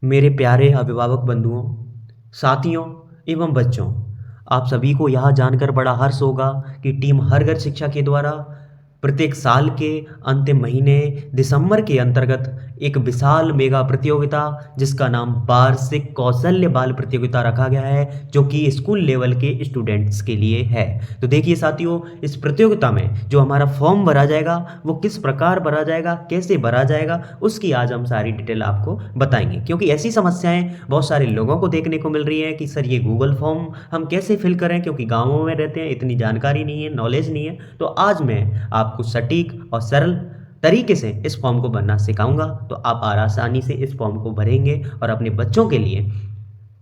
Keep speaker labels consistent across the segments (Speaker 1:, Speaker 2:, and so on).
Speaker 1: मेरे प्यारे अभिभावक बंधुओं, साथियों एवं बच्चों, आप सभी को यह जानकर बड़ा हर्ष होगा कि टीम हर घर शिक्षा के द्वारा प्रत्येक साल के अंतिम महीने दिसंबर के अंतर्गत एक विशाल मेगा प्रतियोगिता जिसका नाम वार्षिक कौशल्य बाल प्रतियोगिता रखा गया है, जो कि स्कूल लेवल के स्टूडेंट्स के लिए है। तो देखिए साथियों, इस प्रतियोगिता में जो हमारा फॉर्म भरा जाएगा वो किस प्रकार भरा जाएगा, कैसे भरा जाएगा, उसकी आज हम सारी डिटेल आपको बताएंगे। क्योंकि ऐसी समस्याएं बहुत सारे लोगों को देखने को मिल रही है कि सर ये गूगल फॉर्म हम कैसे फिल करें, क्योंकि गाँवों में रहते हैं, इतनी जानकारी नहीं है, नॉलेज नहीं है। तो आज मैं आपको सटीक और सरल तरीके से इस फॉर्म को भरना सिखाऊंगा, तो आप आसानी से इस फॉर्म को भरेंगे और अपने बच्चों के लिए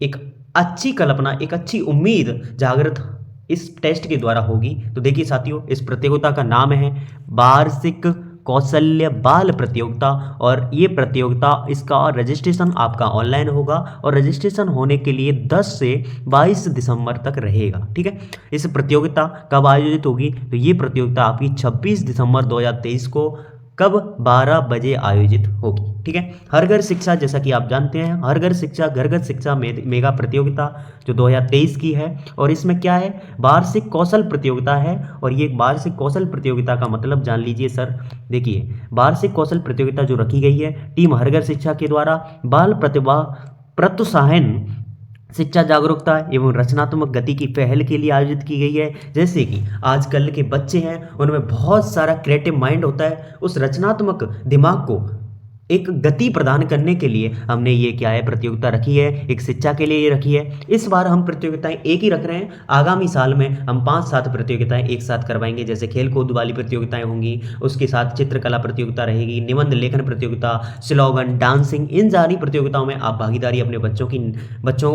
Speaker 1: एक अच्छी कल्पना, एक अच्छी उम्मीद जागृत इस टेस्ट के द्वारा होगी। तो देखिए साथियों, इस प्रतियोगिता का नाम है वार्षिक कौशल्य बाल प्रतियोगिता, और ये प्रतियोगिता, इसका रजिस्ट्रेशन आपका ऑनलाइन होगा और रजिस्ट्रेशन होने के लिए 10 से 22 दिसंबर तक रहेगा। ठीक है, इस प्रतियोगिता कब आयोजित होगी? तो ये प्रतियोगिता आपकी 26 दिसंबर 2023 को कब 12 बजे आयोजित होगी। ठीक है, हर घर शिक्षा, जैसा कि आप जानते हैं, हर घर शिक्षा घर घर शिक्षा मेगा प्रतियोगिता जो 2023 की है, और इसमें क्या है, वार्षिक कौशल प्रतियोगिता है। और ये वार्षिक कौशल प्रतियोगिता का मतलब जान लीजिए सर। देखिए, वार्षिक कौशल प्रतियोगिता जो रखी गई है टीम हर घर शिक्षा के द्वारा बाल प्रतिभा प्रोत्साहन, शिक्षा जागरूकता एवं रचनात्मक गति की पहल के लिए आयोजित की गई है। जैसे कि आजकल के बच्चे हैं, उनमें बहुत सारा क्रिएटिव माइंड होता है, उस रचनात्मक दिमाग को एक गति प्रदान करने के लिए हमने ये क्या है, प्रतियोगिता रखी है, एक शिक्षा के लिए ये रखी है। इस बार हम प्रतियोगिताएं एक ही रख रहे हैं, आगामी साल में हम 5-7 प्रतियोगिताएं एक साथ करवाएंगे। जैसे खेल कूद वाली प्रतियोगिताएं होंगी, उसके साथ चित्रकला प्रतियोगिता रहेगी, निबंध लेखन प्रतियोगिता, स्लोगन, डांसिंग, इन सारी प्रतियोगिताओं में आप भागीदारी अपने बच्चों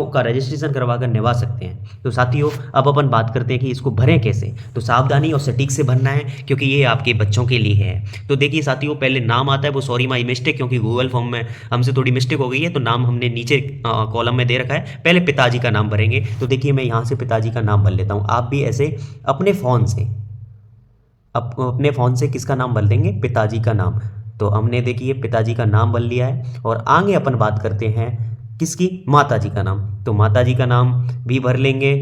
Speaker 1: का रजिस्ट्रेशन करवा कर निभा सकते हैं। तो साथियों, अब अपन बात करते हैं कि इसको भरें कैसे। तो सावधानी और सटीक से भरना है, क्योंकि ये आपके बच्चों के लिए है। तो देखिए साथियों, पहले नाम आता है, वो सॉरी माई मिस्टेक, क्योंकि गूगल फॉर्म में हमसे थोड़ी मिस्टेक हो गई है, तो नाम हमने नीचे कॉलम में दे रखा है। पहले पिताजी का नाम भरेंगे। तो देखिए, मैं यहाँ से पिताजी का नाम भर लेता हूँ। आप भी ऐसे अपने फ़ोन से किसका नाम भर देंगे? पिताजी का नाम। तो हमने देखिए पिताजी का नाम भर लिया है, और आगे अपन बात करते हैं किसकी? माताजी का नाम। तो माताजी का नाम भी भर लेंगे,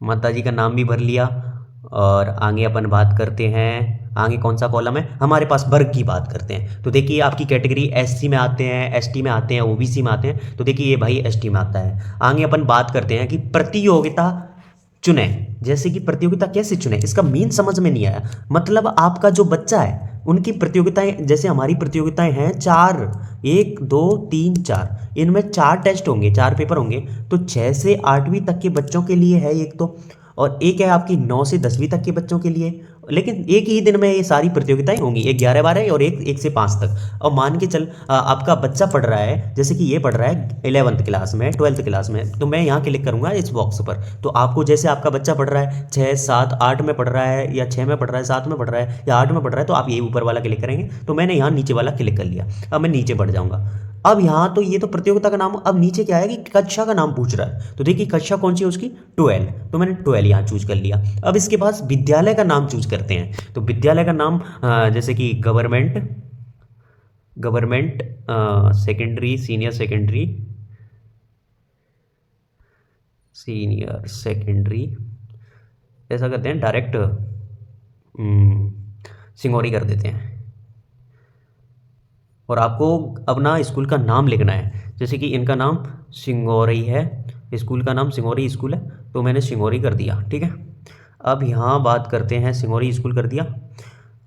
Speaker 1: माताजी का नाम भी भर लिया। और आगे अपन बात करते हैं, आगे कौन सा कॉलम है हमारे पास? वर्ग की बात करते हैं। तो देखिए, आपकी कैटेगरी एससी में आते हैं, एसटी में आते हैं, ओबीसी में आते हैं। तो देखिए, ये भाई एसटी में आता है। आगे अपन बात करते हैं कि प्रतियोगिता चुने। जैसे कि प्रतियोगिता कैसे चुने, इसका मीन समझ में नहीं आया। मतलब आपका जो बच्चा है, उनकी प्रतियोगिताएं, जैसे हमारी प्रतियोगिताएं हैं 4, 1 2 3 4, इनमें 4 टेस्ट होंगे, 4 पेपर होंगे। तो 6 से 8वीं तक के बच्चों के लिए है एक, तो और एक है आपकी 9 से 10वीं तक के बच्चों के लिए। लेकिन एक ही दिन में ये सारी प्रतियोगिताएं होंगी, एक 11-12 और एक 1 से 5 तक। और मान के चल आपका बच्चा पढ़ रहा है, जैसे कि ये पढ़ रहा है 11th क्लास में, 12th क्लास में, तो मैं यहाँ क्लिक करूंगा इस बॉक्स पर। तो आपको जैसे आपका बच्चा पढ़ रहा है 6, 7, 8 में पढ़ रहा है, या 6 में पढ़ रहा है, 7 में पढ़ रहा है, या 8 में पढ़ रहा है, तो आप ये ऊपर वाला क्लिक करेंगे। तो मैंने यहाँ नीचे वाला क्लिक कर लिया। अब मैं नीचे बढ़ जाऊंगा। अब यहाँ तो ये तो प्रतियोगिता का नाम, अब नीचे क्या है कि कक्षा का नाम पूछ रहा है। तो देखिए, कक्षा कौन सी है उसकी? 12। तो मैंने 12 यहाँ चूज कर लिया। अब इसके पास विद्यालय का नाम चूज करते हैं। तो विद्यालय का नाम जैसे कि गवर्नमेंट सेकेंडरी, सीनियर सेकेंडरी, ऐसा करते हैं, डायरेक्ट सिंगौरी कर देते हैं। और आपको अपना स्कूल का नाम लिखना है। जैसे कि इनका नाम सिंगौरी है, स्कूल का नाम सिंगौरी स्कूल है, तो मैंने सिंगौरी कर दिया। ठीक है, अब यहाँ बात करते हैं, सिंगौरी स्कूल कर दिया।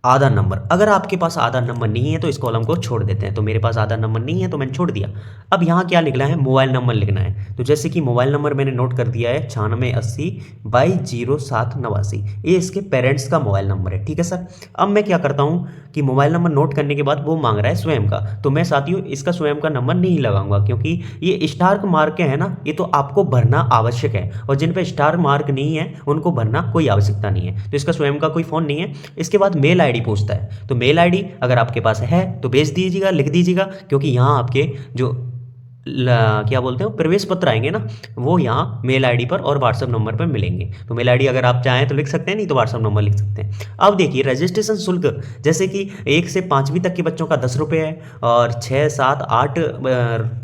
Speaker 1: आधार नंबर, अगर आपके पास आधार नंबर नहीं है तो इस कॉलम को छोड़ देते हैं। तो मेरे पास आधार नंबर नहीं है, तो मैंने छोड़ दिया। अब यहाँ क्या लिखना है? मोबाइल नंबर लिखना है। तो जैसे कि मोबाइल नंबर मैंने नोट कर दिया है 9680220789। ये इसके पेरेंट्स का मोबाइल नंबर है। ठीक है सर। अब मैं क्या करता हूँ कि मोबाइल नंबर नोट करने के बाद वो मांग रहा है स्वयं का। तो मैं साथियों इसका स्वयं का नंबर नहीं लगाऊंगा, क्योंकि ये स्टार मार्क के है ना, ये तो आपको भरना आवश्यक है, और जिन पे स्टार मार्क नहीं है उनको भरना कोई आवश्यकता नहीं है। तो इसका स्वयं का कोई फ़ोन नहीं है। इसके बाद मेल आईडी पूछता है। तो मेल आईडी अगर आपके पास है तो भेज दीजिएगा, लिख दीजिएगा, क्योंकि यहाँ आपके जो क्या बोलते हैं, प्रवेश पत्र आएंगे ना, वो यहाँ मेल आईडी पर और व्हाट्सअप नंबर पर मिलेंगे। तो मेल आईडी अगर आप चाहें तो लिख सकते हैं, नहीं तो व्हाट्सअप नंबर लिख सकते हैं। अब देखिए रजिस्ट्रेशन शुल्क, जैसे कि 1 से 5वीं तक के बच्चों का 10 रुपये है, और 6, 7, 8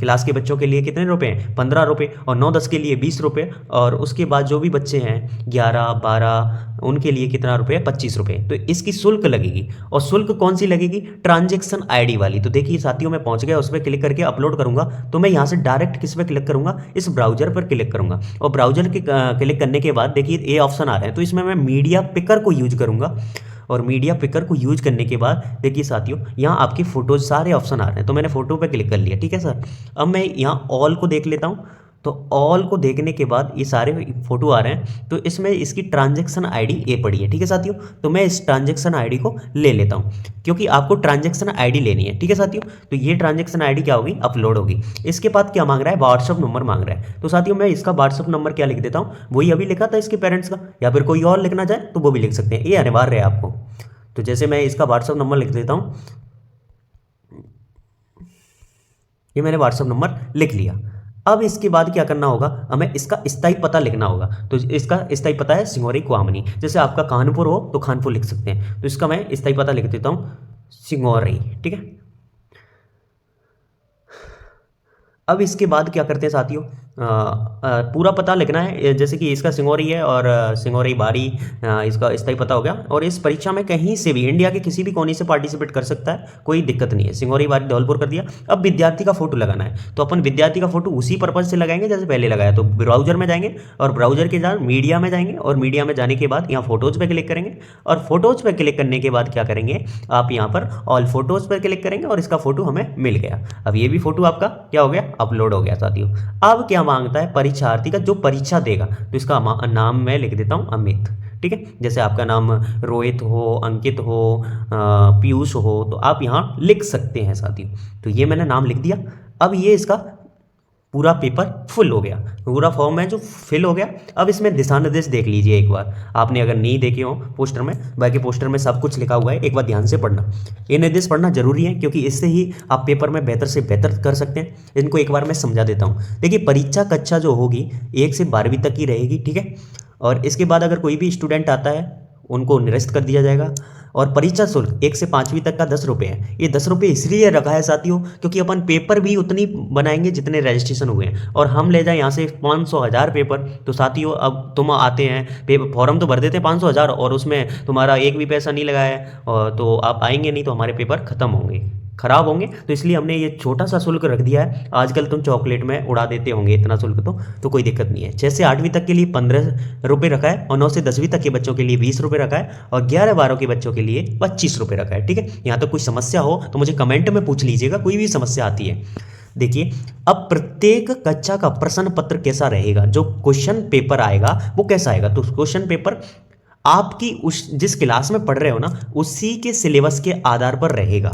Speaker 1: क्लास के बच्चों के लिए कितने रुपये हैं, 15 रुपये, और 9, 10 के लिए 20 रुपये, और उसके बाद जो भी बच्चे हैं 11, 12 उनके लिए कितना रुपये, 25 रुपये। तो इसकी शुल्क लगेगी। और शुल्क कौन सी लगेगी, ट्रांजेक्शन आईडी वाली। तो देखिए साथियों मैं पहुंच गया, उस पर क्लिक करके अपलोड करूंगा, तो मैं यहाँ से डायरेक्ट किस पे क्लिक करूंगा, इस ब्राउजर पर क्लिक करूंगा। और ब्राउजर के क्लिक करने के बाद देखिए ये ऑप्शन आ रहे हैं, तो इसमें मैं मीडिया पिकर को यूज करूंगा। और मीडिया पिकर को यूज करने के बाद देखिए साथियों यहाँ आपकी फ़ोटोज सारे ऑप्शन आ रहे हैं, तो मैंने फ़ोटो पे क्लिक कर लिया, ठीक है सर। अब मैं यहाँ ऑल को देख लेता हूँ। तो ऑल को देखने के बाद ये सारे फोटो आ रहे हैं, तो इसमें इसकी ट्रांजैक्शन आईडी ए पड़ी है, ठीक है साथियों। तो मैं इस ट्रांजैक्शन आईडी को ले लेता हूँ, क्योंकि आपको ट्रांजैक्शन आईडी लेनी है, ठीक है साथियों। तो ये ट्रांजैक्शन आईडी क्या होगी, अपलोड होगी। इसके बाद क्या मांग रहा है, व्हाट्सअप नंबर मांग रहा है। तो साथियों मैं इसका व्हाट्सअप नंबर क्या लिख देता हूँ, वही अभी लिखा था इसके पेरेंट्स का, या फिर कोई और लिखना चाहे तो वो भी लिख सकते हैं, ये अनिवार्य है आपको। तो जैसे मैं इसका व्हाट्सअप नंबर लिख देता हूँ, ये मैंने व्हाट्सअप नंबर लिख लिया। अब इसके बाद क्या करना होगा, हमें इसका स्थायी पता लिखना होगा। तो इसका स्थायी पता है सिंगोरी कुआमनी, जैसे आपका कानपुर हो तो कानपुर लिख सकते हैं। तो इसका मैं स्थायी पता लिख देता हूँ सिंगोरी, ठीक है। अब इसके बाद क्या करते हैं साथियों, पूरा पता लिखना है, जैसे कि इसका सिंगोरी है और सिंगोरी बारी, इसका स्थायी पता हो गया। और इस परीक्षा में कहीं से भी इंडिया के किसी भी कोने से पार्टिसिपेट कर सकता है, कोई दिक्कत नहीं है। सिंगोरी बारी धौलपुर कर दिया। अब विद्यार्थी का फोटो लगाना है, तो अपन विद्यार्थी का फोटो उसी पर्पज से लगाएंगे जैसे पहले लगाया। तो ब्राउजर में जाएंगे और ब्राउजर के बाद मीडिया में जाएंगे, और मीडिया में जाने के बाद यहाँ फोटोज पर क्लिक करेंगे, और फोटोज पर क्लिक करने के बाद क्या करेंगे, आप यहाँ पर ऑल फोटोज पर क्लिक करेंगे, और इसका फोटो हमें मिल गया। अब ये भी फोटो आपका क्या हो गया, अपलोड हो गया साथियों। अब क्या मांगता है, परीक्षार्थी का जो परीक्षा देगा, तो इसका नाम मैं लिख देता हूं अमित, ठीक है। जैसे आपका नाम रोहित हो, अंकित हो, पीयूष हो, तो आप यहां लिख सकते हैं साथियों। तो ये मैंने नाम लिख दिया। अब ये इसका पूरा पेपर फुल हो गया, पूरा फॉर्म है जो फिल हो गया। अब इसमें दिशा निर्देश देख लीजिए एक बार, आपने अगर नहीं देखे हो पोस्टर में, बाकी पोस्टर में सब कुछ लिखा हुआ है, एक बार ध्यान से पढ़ना। ये निर्देश पढ़ना जरूरी है, क्योंकि इससे ही आप पेपर में बेहतर से बेहतर कर सकते हैं। इनको एक बार मैं समझा देता हूँ। देखिए परीक्षा कक्षा जो होगी 1 से 12वीं तक की रहेगी, ठीक है। और इसके बाद अगर कोई भी स्टूडेंट आता है उनको निरस्त कर दिया जाएगा। और परीक्षा शुल्क 1 से 5वीं तक का 10 रुपये है। ये 10 रुपये इसलिए रखा है साथियों, क्योंकि अपन पेपर भी उतनी बनाएंगे जितने रजिस्ट्रेशन हुए हैं, और हम ले जाए यहाँ से 500 हज़ार पेपर। तो साथियों अब तुम आते हैं, पेपर फॉर्म तो भर देते हैं 500 हज़ार, और उसमें तुम्हारा एक भी पैसा नहीं लगाया है, और तो आप आएंगे नहीं, तो हमारे पेपर खत्म होंगे, खराब होंगे। तो इसलिए हमने ये छोटा सा शुल्क रख दिया है। आजकल तुम चॉकलेट में उड़ा देते होंगे इतना शुल्क, तो कोई दिक्कत नहीं है। 6 से 8वीं तक के लिए 15 रुपये रखा है, और 9 से 10वीं तक के बच्चों के लिए 20 रुपये रखा है, और 11-12 के बच्चों के लिए 25 रुपये रखा है, ठीक है। यहाँ तक कोई समस्या हो तो मुझे कमेंट में पूछ लीजिएगा, कोई भी समस्या आती है। देखिए अब प्रत्येक कक्षा का प्रश्न पत्र कैसा रहेगा, जो क्वेश्चन पेपर आएगा वो कैसा आएगा। तो क्वेश्चन पेपर आपकी उस जिस क्लास में पढ़ रहे हो ना, उसी के सिलेबस के आधार पर रहेगा।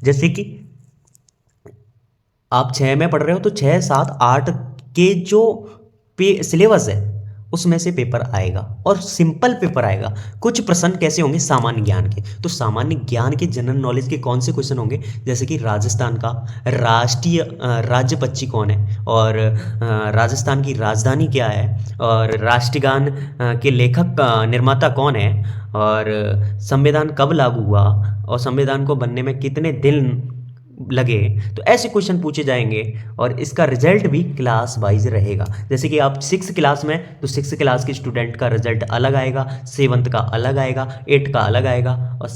Speaker 1: जैसे कि आप 6 में पढ़ रहे हो, तो 6, 7, 8 के जो सिलेबस है उसमें से पेपर आएगा, और सिंपल पेपर आएगा। कुछ प्रश्न कैसे होंगे, सामान्य ज्ञान के। तो सामान्य ज्ञान के जनरल नॉलेज के कौन से क्वेश्चन होंगे, जैसे कि राजस्थान का राष्ट्रीय राज्य पक्षी कौन है, और राजस्थान की राजधानी क्या है, और राष्ट्रगान के लेखक निर्माता कौन है, और संविधान कब लागू हुआ, और संविधान को बनने में कितने दिन लगे। तो ऐसे क्वेश्चन पूछे जाएंगे, और इसका रिजल्ट भी क्लास वाइज रहेगा। जैसे कि आप 6 क्लास में, तो 6 क्लास के स्टूडेंट का रिजल्ट अलग आएगा, 7th का अलग आएगा, 8 का अलग आएगा, और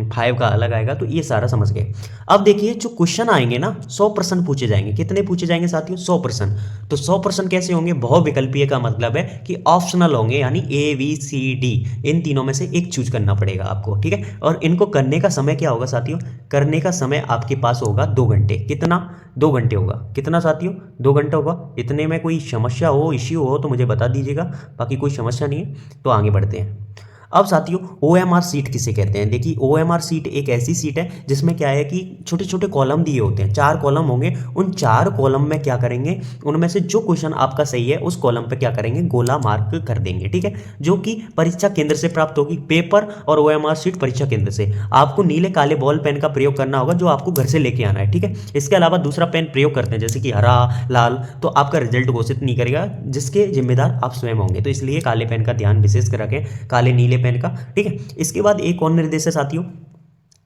Speaker 1: 5 का अलग आएगा। तो ये सारा समझ गए। अब देखिए जो क्वेश्चन आएंगे ना, 100 प्रश्न पूछे जाएंगे। कितने पूछे जाएंगे साथियों, 100 प्रश्न। तो 100 प्रश्न कैसे होंगे, बहुविकल्पीय का मतलब है कि ऑप्शनल होंगे, यानी ABCD इन तीनों में से एक चूज करना पड़ेगा आपको, ठीक है। और इनको करने का समय क्या होगा साथियों, करने का समय आपके पास होगा 2 घंटे। कितना, 2 घंटे होगा। कितना साथियों, 2 घंटे होगा। इतने में कोई समस्या हो, इश्यू हो तो मुझे बता दीजिएगा, बाकी कोई समस्या नहीं है। तो आगे बढ़ते हैं। अब साथियों OMR सीट किसे कहते हैं? देखिए OMR सीट एक ऐसी सीट है जिसमें क्या है कि छोटे छोटे कॉलम दिए होते हैं, 4 कॉलम होंगे। उन 4 कॉलम में क्या करेंगे, उनमें से जो क्वेश्चन आपका सही है उस कॉलम पे क्या करेंगे, गोला मार्क कर देंगे, ठीक है, जो कि परीक्षा केंद्र से प्राप्त होगी। पेपर और OMR सीट परीक्षा केंद्र से। आपको नीले काले बॉल पेन का प्रयोग करना होगा जो आपको घर से लेके आना है, ठीक है। इसके अलावा दूसरा पेन प्रयोग करते हैं जैसे कि हरा, लाल, तो आपका रिजल्ट घोषित नहीं करेगा, जिसके जिम्मेदार आप स्वयं होंगे। तो इसलिए काले पेन का ध्यान विशेष कर रखें, काले नीले पेन का, ठीक है। इसके बाद एक और निर्देश है साथियों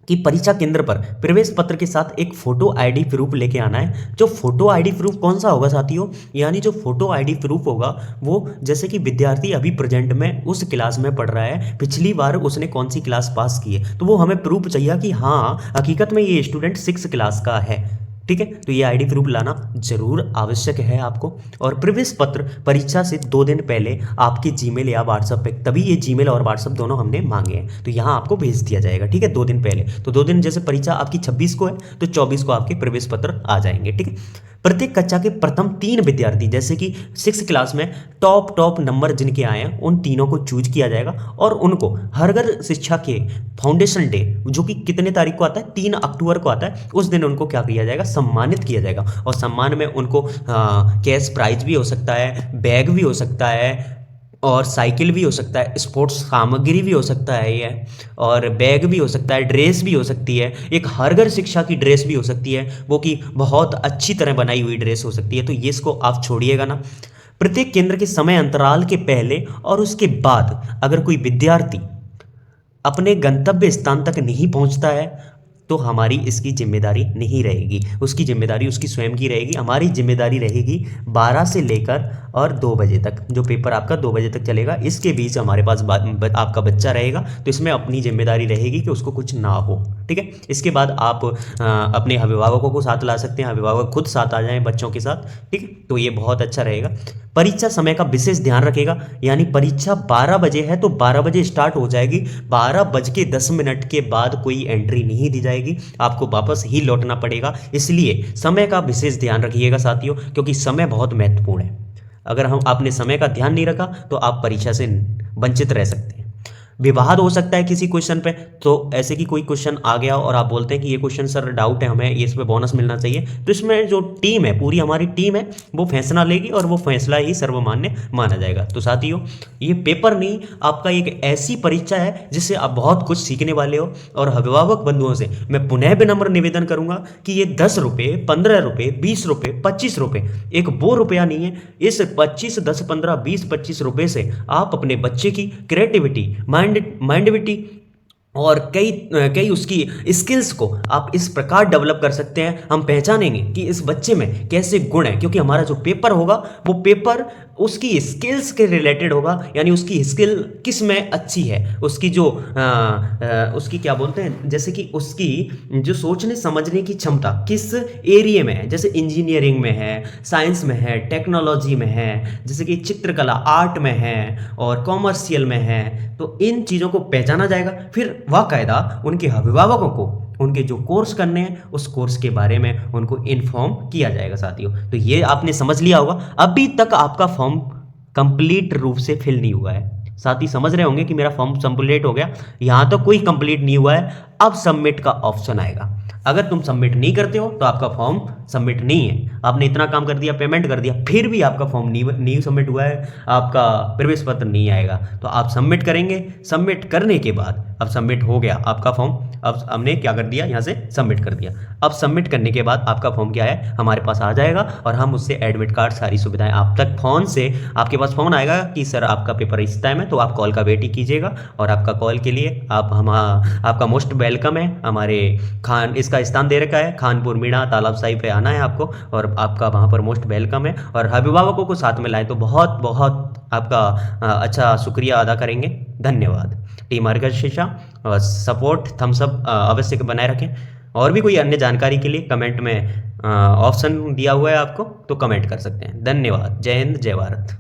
Speaker 1: कि परीक्षा केंद्र पर प्रवेश पत्र के साथ एक फोटो आईडी प्रूफ लेके आना है। जो फोटो आईडी प्रूफ कौन सा होगा साथियों, यानी जो फोटो आईडी प्रूफ होगा वो जैसे कि विद्यार्थी अभी प्रेजेंट में उस क्लास में पढ़ रहा है, पिछली बार उसने कौन सी क्लास पास की है, तो वो हमें प्रूफ चाहिए कि हाँ हकीकत में ये स्टूडेंट 6 क्लास का है, ठीक है। तो ये आईडी प्रूफ लाना जरूर आवश्यक है आपको। और प्रवेश पत्र परीक्षा से 2 दिन पहले आपके जीमेल या व्हाट्सएप पे, तभी ये जीमेल और व्हाट्सएप दोनों हमने मांगे हैं, तो यहाँ आपको भेज दिया जाएगा, ठीक है, 2 दिन पहले। तो 2 दिन, जैसे परीक्षा आपकी 26 को है तो 24 को आपके प्रवेश पत्र आ जाएंगे, ठीक है। प्रत्येक कक्षा के प्रथम 3 विद्यार्थी, जैसे कि 6 क्लास में टॉप नंबर जिनके आए हैं उन तीनों को चूज किया जाएगा और उनको हर घर शिक्षा के फाउंडेशन डे, जो कि कितने तारीख को आता है, 3 अक्टूबर को आता है, उस दिन उनको क्या किया जाएगा, सम्मानित किया जाएगा। और सम्मान में उनको कैश प्राइज भी हो सकता है, बैग भी हो सकता है, और साइकिल भी हो सकता है, स्पोर्ट्स सामग्री भी हो सकता है ये, और बैग भी हो सकता है, ड्रेस भी हो सकती है, एक हर घर शिक्षा की ड्रेस भी हो सकती है, वो कि बहुत अच्छी तरह बनाई हुई ड्रेस हो सकती है। तो ये इसको आप छोड़िएगा ना। प्रत्येक केंद्र के समय अंतराल के पहले और उसके बाद अगर कोई विद्यार्थी अपने गंतव्य स्थान तक नहीं पहुंचता है तो हमारी इसकी जिम्मेदारी नहीं रहेगी, उसकी जिम्मेदारी उसकी स्वयं की रहेगी। हमारी जिम्मेदारी रहेगी 12 से लेकर और 2 बजे तक, जो पेपर आपका 2 बजे तक चलेगा, इसके बीच हमारे पास आपका बच्चा रहेगा, तो इसमें अपनी जिम्मेदारी रहेगी कि उसको कुछ ना हो, ठीक है। इसके बाद आप अपने अभिभावकों को साथ ला सकते हैं, अभिभावक खुद साथ आ जाएं बच्चों के साथ, ठीक है, तो ये बहुत अच्छा रहेगा। परीक्षा समय का विशेष ध्यान रखेगा, यानी परीक्षा 12 बजे है तो 12 बजे स्टार्ट हो जाएगी, 12:10 के बाद कोई एंट्री नहीं दी जाएगी, आपको वापस ही लौटना पड़ेगा। इसलिए समय का विशेष ध्यान रखिएगा साथियों, क्योंकि समय बहुत महत्वपूर्ण है। अगर आपने समय का ध्यान नहीं रखा तो आप परीक्षा से वंचित रह सकते हैं। विवाद हो सकता है किसी क्वेश्चन पे, तो ऐसे कि कोई क्वेश्चन आ गया और आप बोलते हैं कि ये क्वेश्चन सर डाउट है, हमें इस पे बोनस मिलना चाहिए, तो इसमें जो टीम है, पूरी हमारी टीम है, वो फैसला लेगी और वो फैसला ही सर्वमान्य माना जाएगा। तो साथियों ये पेपर नहीं, आपका एक ऐसी परीक्षा है जिससे आप बहुत कुछ सीखने वाले हो। और अभिभावक बंधुओं से मैं पुनः विनम्र निवेदन करूंगा कि ये 10 रुपये, 15 रुपये, 20 रुपये, 25 रुपये एक वो रुपया नहीं है। इस 25, 10, 15, 20, 25 रुपये से आप अपने बच्चे की क्रिएटिविटी, माइंडविटी और कई उसकी स्किल्स को आप इस प्रकार डेवलप कर सकते हैं। हम पहचानेंगे कि इस बच्चे में कैसे गुण है, क्योंकि हमारा जो पेपर होगा वो पेपर उसकी स्किल्स के रिलेटेड होगा, यानी उसकी स्किल किस में अच्छी है, उसकी जो उसकी क्या बोलते हैं, जैसे कि उसकी जो सोचने समझने की क्षमता किस एरिया में है, जैसे इंजीनियरिंग में है, साइंस में है, टेक्नोलॉजी में है, जैसे कि चित्रकला आर्ट में है और कॉमर्शियल में है। तो इन चीज़ों को पहचाना जाएगा, फिर बाकायदा उनके अभिभावकों को उनके जो कोर्स करने हैं उस कोर्स के बारे में उनको इन्फॉर्म किया जाएगा साथियों। तो ये आपने समझ लिया होगा। अभी तक आपका फॉर्म कंप्लीट रूप से फिल नहीं हुआ है, साथी समझ रहे होंगे कि मेरा फॉर्म कंप्लीट हो गया, यहाँ तो कोई कंप्लीट नहीं हुआ है। अब सबमिट का ऑप्शन आएगा, अगर तुम सबमिट नहीं करते हो तो आपका फॉर्म सबमिट नहीं है। आपने इतना काम कर दिया, पेमेंट कर दिया, फिर भी आपका फॉर्म नहीं सबमिट हुआ है, आपका प्रवेश पत्र नहीं आएगा, तो आप सबमिट करेंगे। सबमिट करने के बाद अब सबमिट हो गया आपका फॉर्म, अब हमने क्या कर दिया, यहाँ से सबमिट कर दिया। अब सबमिट करने के बाद आपका फॉर्म क्या है, हमारे पास आ जाएगा और हम उससे एडमिट कार्ड सारी सुविधाएं आप तक फ़ोन से, आपके पास फ़ोन आएगा कि सर आपका पेपर इस टाइम है, तो आप कॉल का वेट ही कीजिएगा। और आपका कॉल के लिए आपका मोस्ट वेलकम है। हमारे इसका स्थान दे रखा है खानपुर मीणा तालाब साई पे आना है आपको, और आपका वहाँ पर मोस्ट वेलकम है। और अभिभावकों को साथ में लाएं तो बहुत बहुत आपका अच्छा शुक्रिया अदा करेंगे। धन्यवाद। टीम हर घर शिक्षा और सपोर्ट थम्स अप अवश्य बनाए रखें। और भी कोई अन्य जानकारी के लिए कमेंट में ऑप्शन दिया हुआ है आपको, तो कमेंट कर सकते हैं। धन्यवाद। जय हिंद, जय भारत।